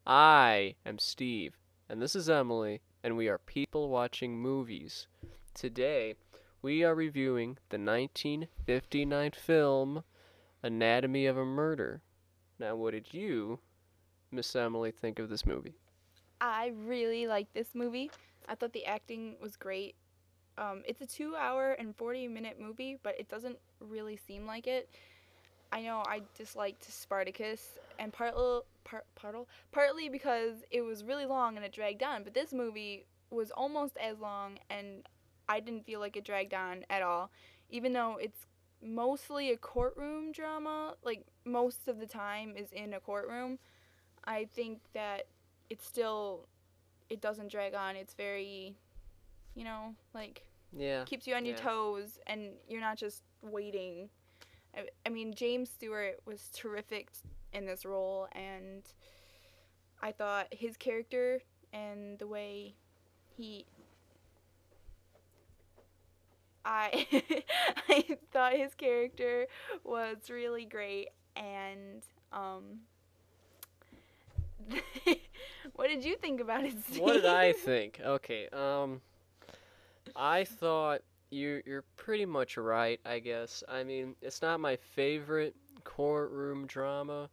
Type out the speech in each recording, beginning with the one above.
I am Steve, and this is Emily, and we are people watching movies. Today, we are reviewing the 1959 film Anatomy of a Murder. Now, what did you, Miss Emily, think of this movie? I really like this movie. I thought the acting was great. It's a 2 hour and 40-minute movie, but it doesn't really seem like it. I know I disliked Spartacus, and partly because it was really long and it dragged on, but this movie was almost as long, and I didn't feel like it dragged on at all, even though it's mostly a courtroom drama. Like most of the time is in a courtroom. I think that it's still it doesn't drag on. It's very, like Yeah, keeps you on your yeah. toes and you're not just waiting. I mean, James Stewart was terrific in this role, and I thought his character and the way he I I thought his character was really great, and what did you think about it, What did Steve? I think? Okay, I thought you're pretty much right, I guess. I mean, it's not my favorite courtroom drama.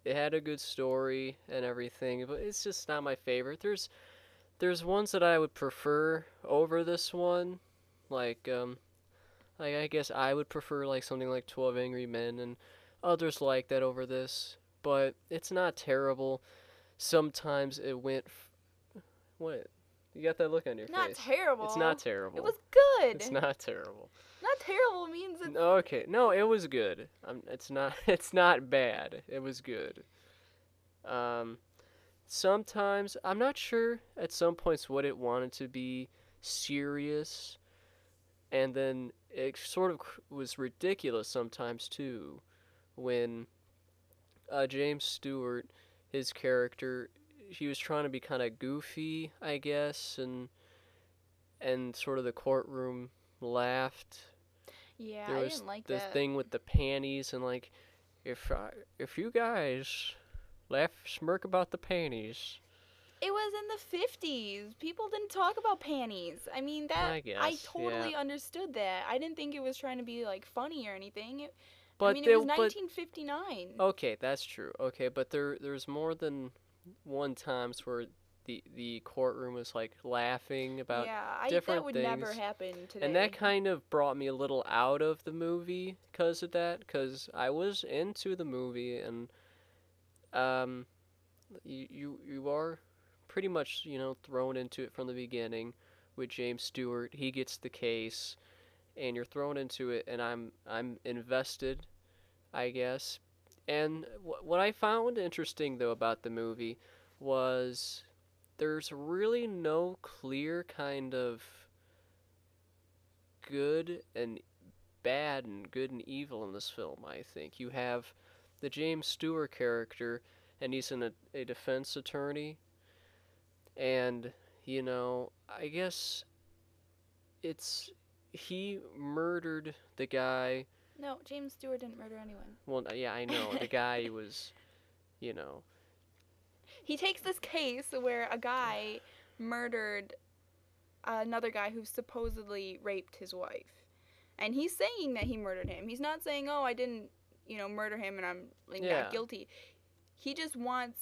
It had a good story and everything, but it's just not my favorite. There's ones that I would prefer over this one, like like I guess I would prefer like something like 12 Angry Men and others like that over this, but it's not terrible. Sometimes it went what? You got that look on your Not face. It's terrible. not It terrible. was good. It's not terrible. Not terrible means it's. Okay, no, it was good. It's not. It's not bad. It was good. Um, Sometimes I'm not sure at some points what it wanted to be serious, and then it sort of was ridiculous sometimes too. When James Stewart, his character, he was trying to be kind of goofy, I guess, and sort of the courtroom laughed. Yeah, There I was didn't like the that. thing with the panties and like if you guys laugh smirk about the panties. It was in the 50s. People didn't talk about panties. I mean, that I I guess, yeah. totally understood that. I didn't think it was trying to be like funny or anything. I But mean, it was but 1959. okay, that's true. Okay, but there's more than one times where the courtroom was like laughing about Yeah, I that different would never things, happen and that today. kind of brought me a little out of the movie because of that. Because I was into the movie, and um, you are pretty much thrown into it from the beginning with James Stewart. He gets the case, and you're thrown into it, and I'm invested, I guess. And what I found interesting though about the movie was there's really no clear kind of good and bad and good and evil in this film. I think you have the James Stewart character, and he's a defense attorney, and I guess it's he murdered the guy. No, James Stewart didn't murder anyone. Well, yeah, I know the guy was, you know, He takes this case where a guy murdered another guy who supposedly raped his wife. And he's saying that he murdered him. He's not saying, "Oh, I didn't, murder him and I'm like not yeah, guilty." He just wants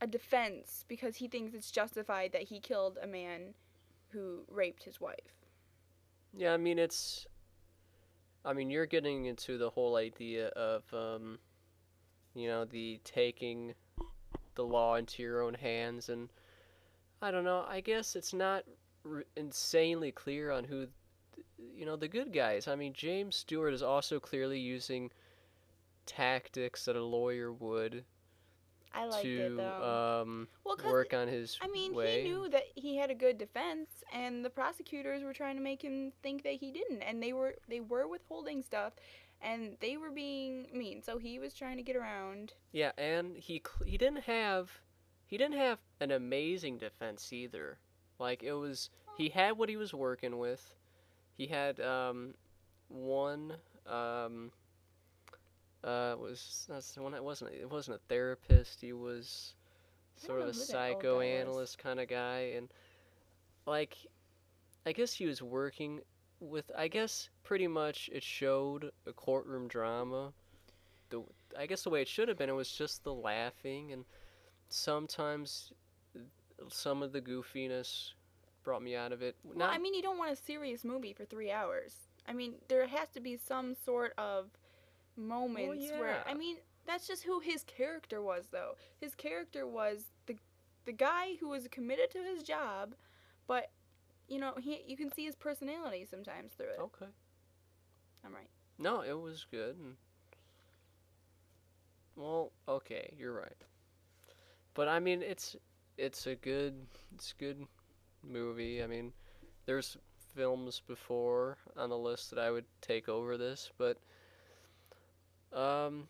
a defense because he thinks it's justified that he killed a man who raped his wife. yeah. I mean, you're getting into the whole idea of, the taking the law into your own hands, and I don't know. I guess it's not insanely clear on who, the good guys. I mean, James Stewart is also clearly using tactics that a lawyer would I liked it to though. Well, cuz work on his I mean, he way. knew that he had a good defense and the prosecutors were trying to make him think that he didn't, and they were withholding stuff and they were being mean. So he was trying to get around. Yeah, and he didn't have an amazing defense either. Like he had what he was working with. He had one um, That's the one. It wasn't a therapist. He was I sort don't of know a who that old guy was. psychoanalyst kind of guy, and like I guess he was working with. I guess pretty much it showed a courtroom drama. The I guess the way it should have been, it was just the laughing, and sometimes some of the goofiness brought me out of it. Well, Not I mean, you don't want a serious movie for 3 hours. I mean, there has to be some sort of well, moments where, yeah. I mean, that's just who his character was, though. His character was the guy who was committed to his job, but you can see his personality sometimes through it. Okay. I'm right. No, it was good. And, well, okay, you're right. But I mean, it's a good it's a good movie. I mean, there's films before on the list that I would take over this, but um,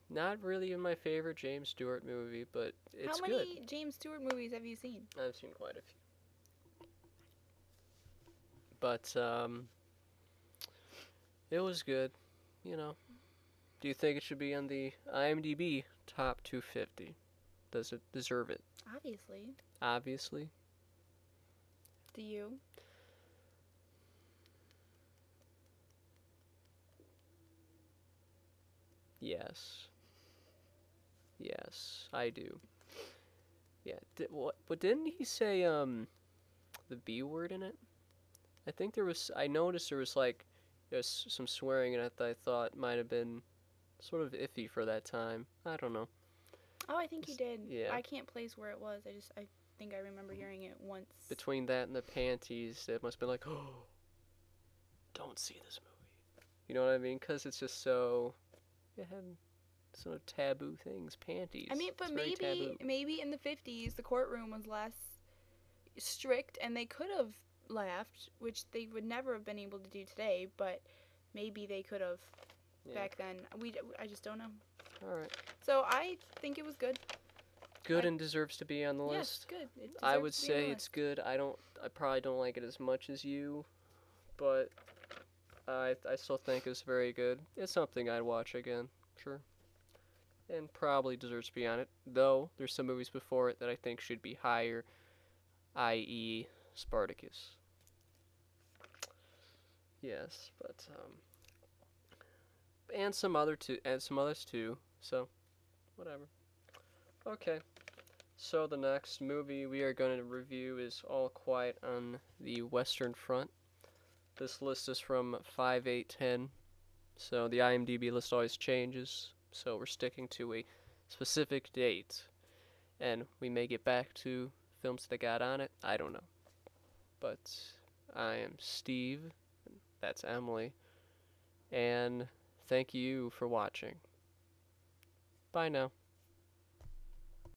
not really in my favorite James Stewart movie, but How it's good. many James Stewart movies have you seen? I've seen quite a few, but it was good. You know, do you think it should be on the IMDb top 250? Does it deserve it? Obviously. Obviously. Do you? Yes. Yes, I do. Yeah. What? But didn't he say the B word in it? I think there was. I noticed there was like there's some swearing in it that I thought might have been sort of iffy for that time. I don't know. Oh, I think he did. Yeah. I can't place where it was. I think I remember hearing it once. Between that and the panties, it must have been like, oh, don't see this movie. You know what I mean? Because it's just so. It had sort of taboo things. Panties. I mean, It's but very taboo. maybe in the 50s the courtroom was less strict and they could have laughed, which they would never have been able to do today, but maybe they could have Yeah. back then. I just don't know. All right. So I think it was good. Good and deserves to be on the Yes, list. good. It I deserves would to be on the say it's list. good. I probably don't like it as much as you, but I still think it's very good. It's something I'd watch again, sure. And probably deserves to be on it. Though there's some movies before it that I think should be higher, i.e. Spartacus. Yes, but and some others too. So, whatever. Okay. So the next movie we are going to review is All Quiet on the Western Front. This list is from 5810. So the IMDb list always changes. So we're sticking to a specific date. And we may get back to films that got on it. I don't know. But I am Steve. That's Emily. And thank you for watching. Bye now.